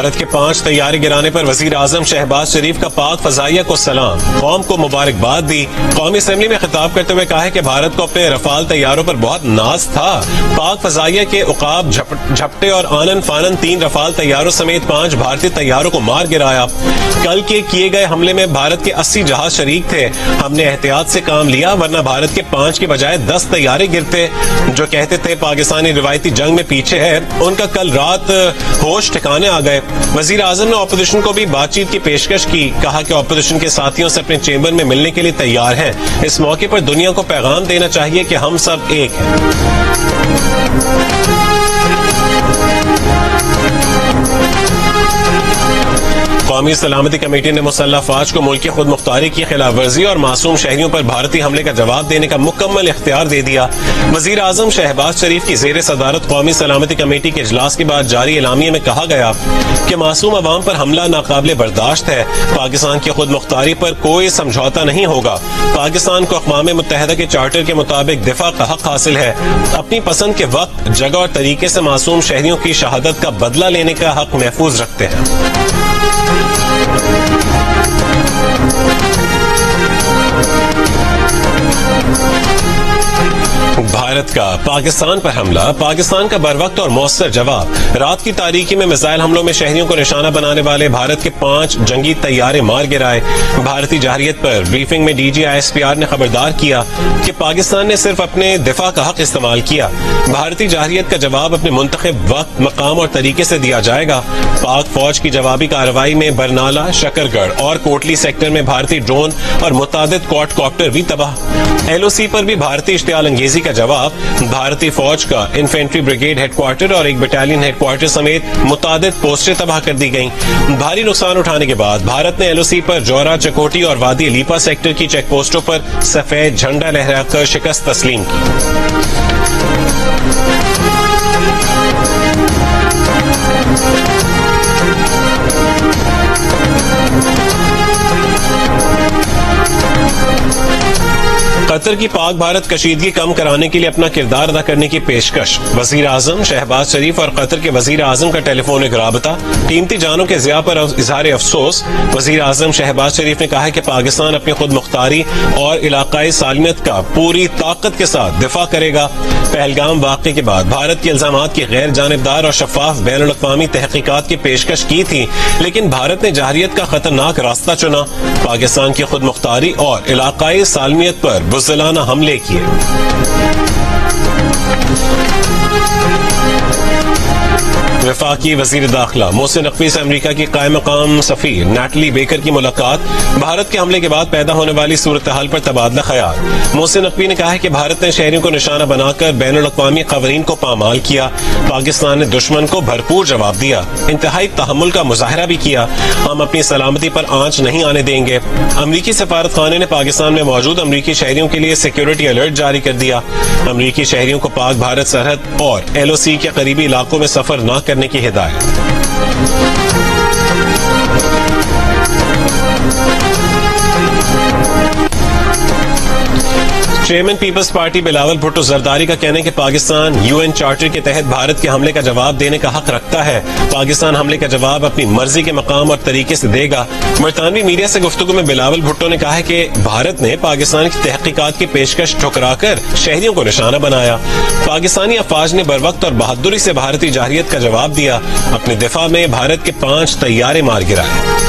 بھارت کے 5 طیارے گرانے پر وزیر اعظم شہباز شریف کا پاک فضائیہ کو سلام، قوم کو مبارکباد دی۔ قومی اسمبلی میں خطاب کرتے ہوئے کہا ہے کہ بھارت کو اپنے رفال طیاروں پر بہت ناز تھا۔ پاک فضائیہ کے عقاب، جھپٹے اور آنن فانن 3 رفال طیاروں سمیت 5 بھارتی طیاروں کو مار گرایا۔ کل کے کیے گئے حملے میں بھارت کے 80 جہاز شریک تھے۔ ہم نے احتیاط سے کام لیا، ورنہ بھارت کے 5 کے بجائے 10 طیارے گرتے۔ جو کہتے تھے پاکستانی روایتی جنگ میں پیچھے ہے، ان کا کل رات ہوش ٹھکانے آ گئے۔ وزیر اعظم نے اپوزیشن کو بھی بات چیت کی پیشکش کی، کہا کہ اپوزیشن کے ساتھیوں سے اپنے چیمبر میں ملنے کے لیے تیار ہیں۔ اس موقع پر دنیا کو پیغام دینا چاہیے کہ ہم سب ایک ہیں۔ قومی سلامتی کمیٹی نے مسلح افواج کو ملکی خود مختاری کی خلاف ورزی اور معصوم شہریوں پر بھارتی حملے کا جواب دینے کا مکمل اختیار دے دیا۔ وزیر اعظم شہباز شریف کی زیر صدارت قومی سلامتی کمیٹی کے اجلاس کے بعد جاری اعلامیے میں کہا گیا کہ معصوم عوام پر حملہ ناقابل برداشت ہے۔ پاکستان کی خود مختاری پر کوئی سمجھوتا نہیں ہوگا۔ پاکستان کو اقوام متحدہ کے چارٹر کے مطابق دفاع کا حق حاصل ہے۔ اپنی پسند کے وقت، جگہ اور طریقے سے معصوم شہریوں کی شہادت کا بدلہ لینے کا حق محفوظ رکھتے ہیں۔ بھارت کا پاکستان پر حملہ، پاکستان کا بروقت اور مؤثر جواب۔ رات کی تاریکی میں میزائل حملوں میں شہریوں کو نشانہ بنانے والے بھارت کے 5 جنگی طیارے مار گرائے۔ بھارتی جارحیت پر بریفنگ میں ڈی جی ISPR نے خبردار کیا کہ پاکستان نے صرف اپنے دفاع کا حق استعمال کیا۔ بھارتی جارحیت کا جواب اپنے منتخب وقت، مقام اور طریقے سے دیا جائے گا۔ پاک فوج کی جوابی کارروائی میں برنالہ، شکر گڑھ اور کوٹلی سیکٹر میں بھارتی ڈرون اور متعدد کوڈ کاپٹر بھی تباہ۔ LOC پر بھی بھارتی اشتعال انگیزی کا جواب۔ بھارتی فوج کا انفینٹری بریگیڈ ہیڈ کوارٹر اور ایک بٹالین ہیڈ کوارٹر سمیت متعدد پوسٹیں تباہ کر دی گئیں۔ بھاری نقصان اٹھانے کے بعد بھارت نے LOC پر جورا، چکوٹی اور وادی لیپا سیکٹر کی چیک پوسٹوں پر سفید جھنڈا لہرا کر شکست تسلیم کی۔ قطر کی پاک بھارت کشیدگی کم کرانے کے لیے اپنا کردار ادا کرنے کی پیشکش۔ وزیر اعظم شہباز شریف اور قطر کے وزیر اعظم کا ٹیلی فونک رابطہ، قیمتی جانوں کے ضیاع پر اظہار افسوس۔ وزیر اعظم شہباز شریف نے کہا ہے کہ پاکستان اپنی خود مختاری اور علاقائی سالمیت کا پوری طاقت کے ساتھ دفاع کرے گا۔ پہلگام واقعے کے بعد بھارت کے الزامات کی غیر جانبدار اور شفاف بین الاقوامی تحقیقات کی پیشکش کی تھی، لیکن بھارت نے جارحیت کا خطرناک راستہ چنا، پاکستان کی خود مختاری اور علاقائی سالمیت پر بزدلانہ حملے کیے۔ وفاقی وزیر داخلہ محسن نقوی سے امریکہ کی قائم مقام سفیر نیٹلی بیکر کی ملاقات۔ بھارت کے حملے کے بعد پیدا ہونے والی صورتحال پر تبادلہ خیال۔ محسن نقوی نے کہا ہے کہ بھارت نے شہریوں کو نشانہ بنا کر بین الاقوامی قوانین کو پامال کیا۔ پاکستان نے دشمن کو بھرپور جواب دیا، انتہائی تحمل کا مظاہرہ بھی کیا۔ ہم اپنی سلامتی پر آنچ نہیں آنے دیں گے۔ امریکی سفارت خانے نے پاکستان میں موجود امریکی شہریوں کے لیے سیکیورٹی الرٹ جاری کر دیا۔ امریکی شہریوں کو پاک بھارت سرحد اور LOC کے قریبی علاقوں میں سفر نہ کرنے کی ہدایت۔ Chairman peoples party Bilawal Bhutto Zardari کا کہنا ہے کہ پاکستان UN چارٹر کے تحت بھارت کے حملے کا جواب دینے کا حق رکھتا ہے۔ پاکستان حملے کا جواب اپنی مرضی کے مقام اور طریقے سے دے گا۔ برطانوی میڈیا سے گفتگو میں بلاول بھٹو نے کہا ہے کہ بھارت نے پاکستان کی تحقیقات کی پیشکش ٹھکرا کر شہریوں کو نشانہ بنایا۔ پاکستانی افواج نے بروقت اور بہادری سے بھارتی جارحیت کا جواب دیا۔ اپنے دفاع میں بھارت کے 5 طیارے مار گرائے۔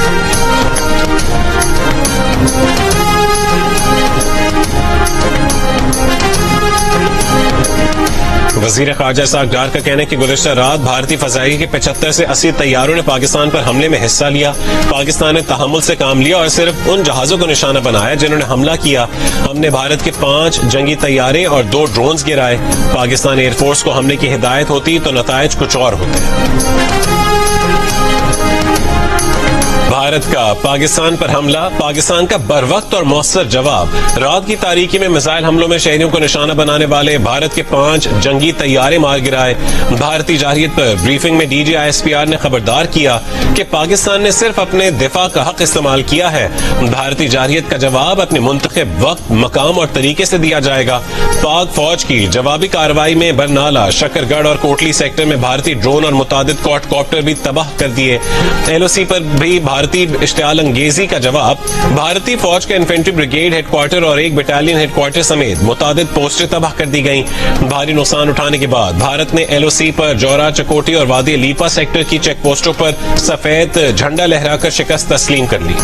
وزیر خارجہ اسحاق ڈار کا کہنا ہے کہ گزشتہ رات بھارتی فضائیہ کے 75 سے 80 طیاروں نے پاکستان پر حملے میں حصہ لیا۔ پاکستان نے تحمل سے کام لیا اور صرف ان جہازوں کو نشانہ بنایا جنہوں نے حملہ کیا۔ ہم نے بھارت کے 5 جنگی طیارے اور 2 ڈرونز گرائے۔ پاکستان ایئر فورس کو حملے کی ہدایت ہوتی تو نتائج کچھ اور ہوتے۔ بھارت کا پاکستان پر حملہ، پاکستان کا بروقت اور مؤثر جواب۔ رات کی تاریکی میں میزائل حملوں میں شہریوں کو نشانہ بنانے والے بھارت کے 5 جنگی طیارے مار گرائے۔ بھارتی جارحیت پر بریفنگ میں D G I S P R نے خبردار کیا کہ پاکستان نے صرف اپنے دفاع کا حق استعمال کیا ہے، بھارتی جارحیت کا جواب اپنے منتخب وقت، مقام اور طریقے سے دیا جائے گا۔ پاک فوج کی جوابی کارروائی میں برنالہ، شکر گڑھ اور کوٹلی سیکٹر میں بھارتی ڈرون اور متعدد کوڈ کاپٹر بھی تباہ کر دیے۔ ایل او سی پر بھی بھارتی اشتعال انگیزی کا جواب۔ بھارتی فوج کا انفینٹری بریگیڈ ہیڈ کوارٹر اور ایک بٹالین ہیڈ کوارٹر سمیت متعدد پوسٹیں تباہ کر دی گئیں۔ بھاری نقصان اٹھانے کے بعد بھارت نے ایل او سی پر جورا، چکوٹی اور وادی لیپا سیکٹر کی چیک پوسٹوں پر سفید جھنڈا لہرا کر شکست تسلیم کر لی۔